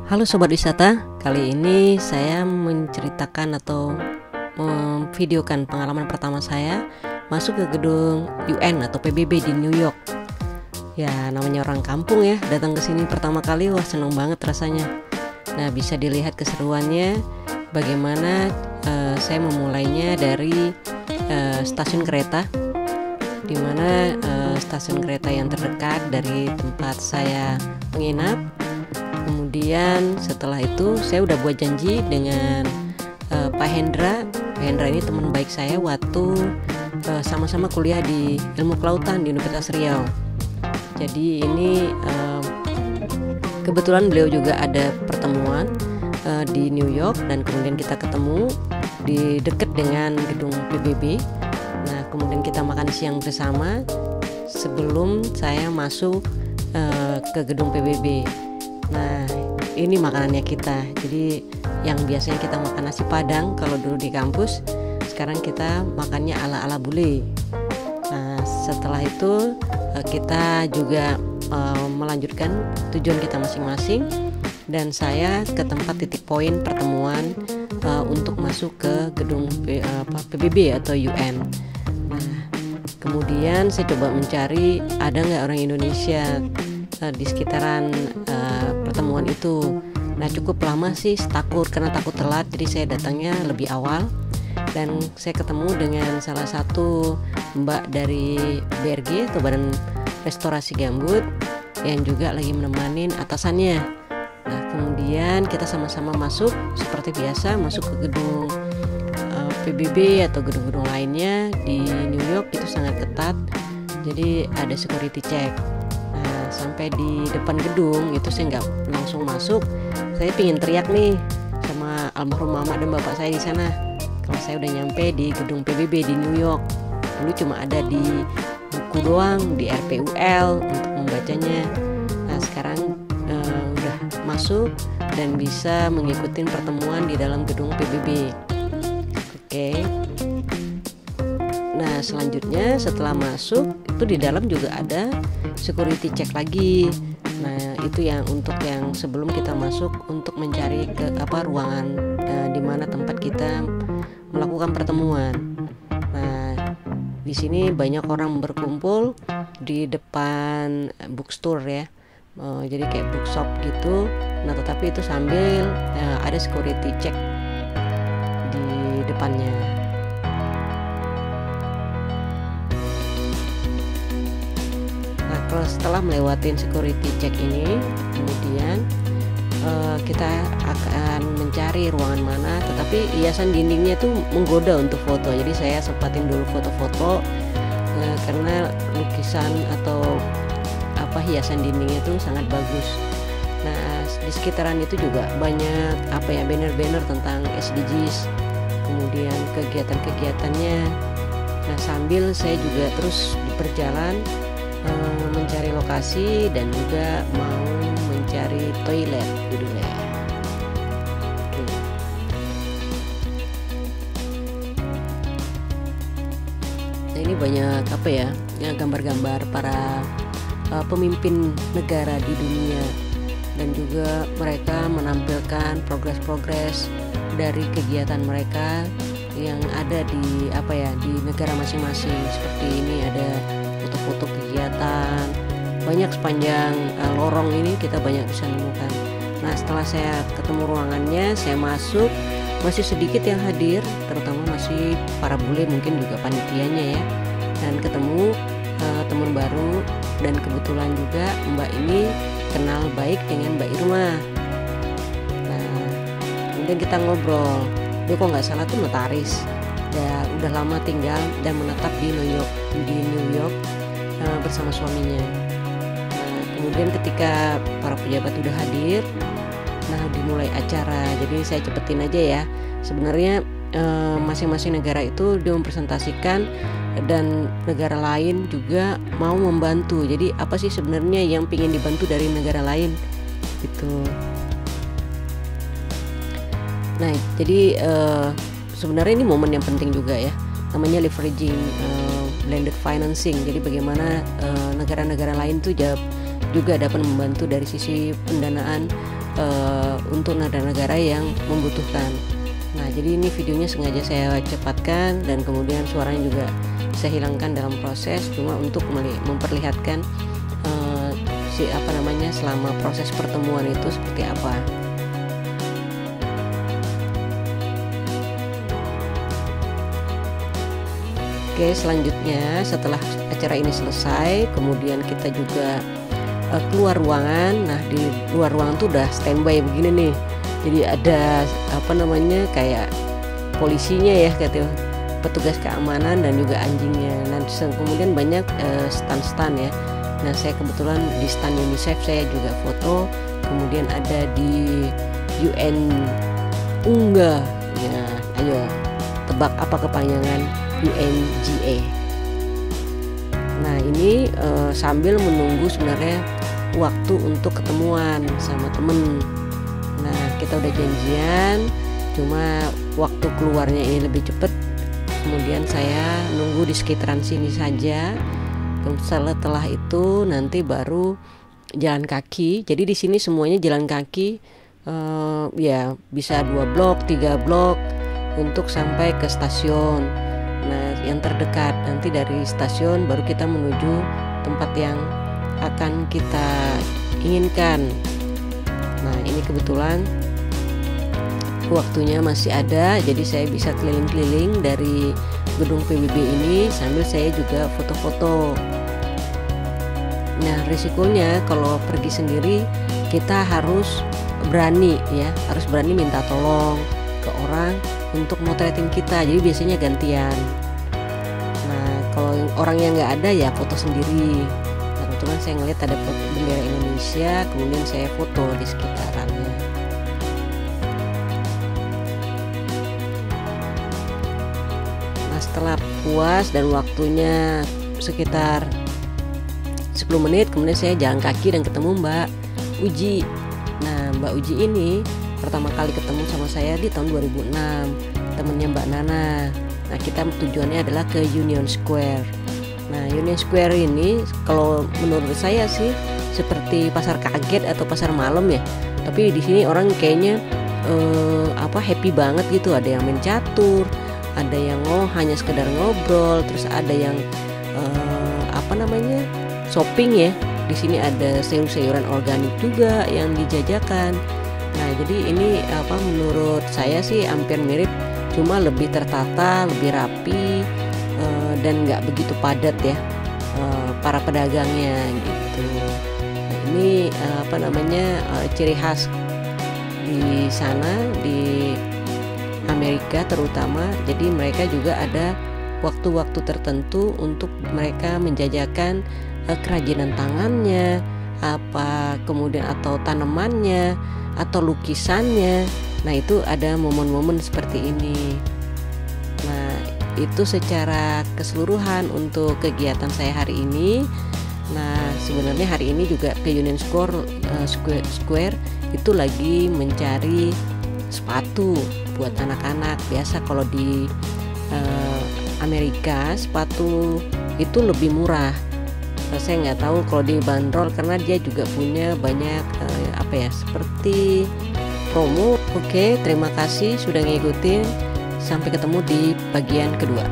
Halo Sobat Wisata, kali ini saya menceritakan atau memvideokan pengalaman pertama saya masuk ke gedung UN atau PBB di New York. Ya namanya orang kampung ya, datang ke sini pertama kali, wah seneng banget rasanya. Nah bisa dilihat keseruannya, bagaimana saya memulainya dari stasiun kereta, di mana stasiun kereta yang terdekat dari tempat saya menginap. Kemudian setelah itu saya udah buat janji dengan Pak Hendra. Pak Hendra ini teman baik saya waktu sama-sama kuliah di Ilmu Kelautan di Universitas Riau. Jadi ini kebetulan beliau juga ada pertemuan di New York, dan kemudian kita ketemu di dekat dengan gedung PBB. Nah kemudian kita makan siang bersama sebelum saya masuk ke gedung PBB. Nah ini makanannya kita. Jadi yang biasanya kita makan nasi padang kalau dulu di kampus, sekarang kita makannya ala-ala bule. Nah setelah itu kita juga melanjutkan tujuan kita masing-masing, dan saya ke tempat titik poin pertemuan untuk masuk ke gedung PBB atau UN. Nah kemudian saya coba mencari ada nggak orang Indonesia di sekitaran pertemuan itu. Nah cukup lama sih, karena takut telat, jadi saya datangnya lebih awal, dan saya ketemu dengan salah satu mbak dari BRG atau Badan Restorasi Gambut yang juga lagi menemani atasannya. Nah kemudian kita sama-sama masuk seperti biasa, masuk ke gedung PBB atau gedung-gedung lainnya di New York. Itu sangat ketat, jadi ada security check. Sampai di depan gedung itu saya nggak langsung masuk, saya pingin teriak nih sama almarhum mama dan bapak saya di sana kalau saya udah nyampe di gedung PBB di New York. Dulu cuma ada di buku doang, di RPUL untuk membacanya. Nah sekarang udah masuk dan bisa mengikuti pertemuan di dalam gedung PBB. Oke. Nah selanjutnya setelah masuk itu di dalam juga ada security check lagi. Nah itu yang untuk yang sebelum kita masuk untuk mencari ke ruangan di mana tempat kita melakukan pertemuan. Nah di sini banyak orang berkumpul di depan bookstore ya. Jadi kayak bookshop gitu. Nah tetapi itu sambil ada security check di depannya. Setelah melewati security check ini, kemudian kita akan mencari ruangan mana, tetapi hiasan dindingnya itu menggoda untuk foto. Jadi saya sempatin dulu foto-foto karena lukisan atau hiasan dindingnya itu sangat bagus. Nah di sekitaran itu juga banyak banner-banner tentang SDGs, kemudian kegiatan-kegiatannya. Nah sambil saya juga terus berjalan mencari lokasi dan juga mau mencari toilet dulu ya. Nah ini banyak gambar-gambar para pemimpin negara di dunia, dan juga mereka menampilkan progres-progres dari kegiatan mereka yang ada di di negara masing-masing. Seperti ini ada foto-foto kegiatan banyak sepanjang lorong ini, kita banyak bisa menemukan. Nah setelah saya ketemu ruangannya, saya masuk, masih sedikit yang hadir, terutama masih para bule, mungkin juga panitianya ya, dan ketemu teman baru, dan kebetulan juga mbak ini kenal baik dengan Mbak Irma. Nah kemudian kita ngobrol, dia kok nggak salah tuh notaris, udah lama tinggal dan menetap di New York bersama suaminya. Nah, kemudian ketika para pejabat udah hadir, nah dimulai acara. Jadi saya cepetin aja ya. Sebenarnya masing-masing negara itu dia mempresentasikan, dan negara lain juga mau membantu. Jadi apa sih sebenarnya yang ingin dibantu dari negara lain gitu. Nah jadi sebenarnya ini momen yang penting juga ya, namanya leveraging blended financing. Jadi bagaimana negara-negara lain tuh juga dapat membantu dari sisi pendanaan untuk negara-negara yang membutuhkan. Nah, jadi ini videonya sengaja saya cepatkan dan kemudian suaranya juga saya hilangkan dalam proses, cuma untuk memperlihatkan selama proses pertemuan itu seperti apa. Oke, selanjutnya setelah acara ini selesai, kemudian kita juga keluar ruangan. Nah, di luar ruangan tuh udah standby begini nih. Jadi ada kayak polisinya ya, gitu, petugas keamanan dan juga anjingnya. Nah, kemudian banyak stand-stand ya. Nah, saya kebetulan di stand UNICEF saya juga foto. Kemudian ada di UN UNGA. Ya, ayo tebak apa kepanjangan UNGA. Nah, ini sambil menunggu sebenarnya waktu untuk ketemuan sama temen. Nah, kita udah janjian, cuma waktu keluarnya ini lebih cepet. Kemudian saya nunggu di sekitaran sini saja. Setelah itu nanti baru jalan kaki. Jadi di sini semuanya jalan kaki, ya bisa 2 blok, 3 blok untuk sampai ke stasiun. Nah, yang terdekat nanti dari stasiun baru kita menuju tempat yang akan kita inginkan. Nah, ini kebetulan waktunya masih ada, jadi saya bisa keliling-keliling dari gedung PBB ini sambil saya juga foto-foto. Nah, risikonya kalau pergi sendiri kita harus berani ya, harus berani minta tolong ke orang untuk motretin kita. Jadi biasanya gantian. Nah, kalau orang yang nggak ada ya foto sendiri. Nah, kebetulan saya ngeliat ada bendera Indonesia, kemudian saya foto di sekitarannya. Nah, setelah puas dan waktunya sekitar 10 menit, kemudian saya jalan kaki dan ketemu Mbak Uji. Nah, Mbak Uji ini pertama kali ketemu sama saya di tahun 2006, temennya Mbak Nana. Nah, kita tujuannya adalah ke Union Square. Nah, Union Square ini kalau menurut saya sih seperti pasar kaget atau pasar malam ya. Tapi di sini orang kayaknya happy banget gitu. Ada yang main catur, ada yang hanya sekedar ngobrol, terus ada yang shopping ya. Di sini ada sayur-sayuran organik juga yang dijajakan. Nah, jadi ini menurut saya sih hampir mirip, cuma lebih tertata, lebih rapi, dan nggak begitu padat ya para pedagangnya gitu. Nah, ini ciri khas di sana di Amerika terutama. Jadi mereka juga ada waktu-waktu tertentu untuk mereka menjajakan kerajinan tangannya, kemudian atau tanamannya atau lukisannya. Nah, itu ada momen-momen seperti ini. Nah, itu secara keseluruhan untuk kegiatan saya hari ini. Nah, sebenarnya hari ini juga ke Union Square itu lagi mencari sepatu buat anak-anak. Biasa kalau di Amerika sepatu itu lebih murah. Saya nggak tahu kalau dibanderol karena dia juga punya banyak seperti promo. Oke, terima kasih sudah ngikutin. Sampai ketemu di bagian kedua.